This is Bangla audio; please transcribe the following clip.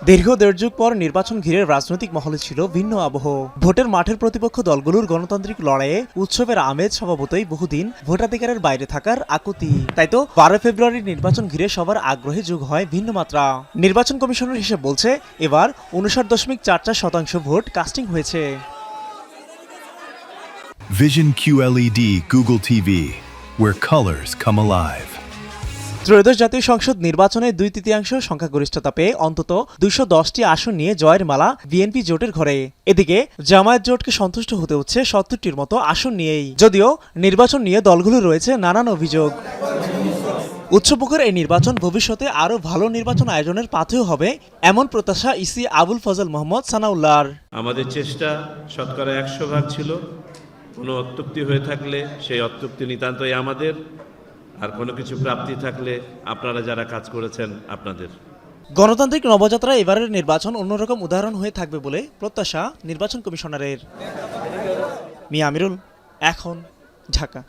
দীর্ঘ দেড় যুগ পর নির্বাচন ঘিরে রাজনৈতিক মহলে ছিল ভিন্ন আবহ। ভোটের মাঠের প্রতিপক্ষ দলগুলোর গণতান্ত্রিক লড়াইয়ে উৎসবের আমেজ স্বভাবতই বহুদিন ভোটাধিকারের বাইরে থাকার আকুতি। তাই তো 12 ফেব্রুয়ারির নির্বাচন ঘিরে সবার আগ্রহে যোগ হয় ভিন্ন মাত্রা। নির্বাচন কমিশনের হিসেব বলছে এবার 59.44% ভোট কাস্টিং হয়েছে। Vision QLED Google TV, where colors come alive. ত্রয়োদশ জাতীয় সংসদ নির্বাচনে 2/3 সংখ্যাগরিষ্ঠতা পেয়ে অন্তত 210টি আসন নিয়ে জয়ের মালা বিএনপি জোটের ঘরে। এদিকে জামায়াত জোটকে সন্তুষ্ট হতে হচ্ছে 70টির মতো আসন নিয়েই, যদিও নির্বাচন নিয়ে দলগুলো রয়েছে নানান অভিযোগ। উৎসবমুখর এই নির্বাচন ভবিষ্যতে আরও ভালো নির্বাচন আয়োজনের পাথেয় হবে এমন প্রত্যাশা ইসি আবুল ফজল মোহাম্মদ সানাউল্লাহর। আমাদের চেষ্টা শতকরা 100% ছিল। কোনো অত্যুক্তি হয়ে থাকলে সেই অত্যুক্তি নিতান্তই আমাদের, আর কোনো কিছু প্রাপ্তি থাকলে আপনারা যারা কাজ করেছেন আপনাদের। গণতান্ত্রিক নবযাত্রা এবারের নির্বাচন অন্যরকম উদাহরণ হয়ে থাকবে বলে প্রত্যাশা নির্বাচন কমিশনারের। মিয়া আমিরুল, এখন, ঢাকা।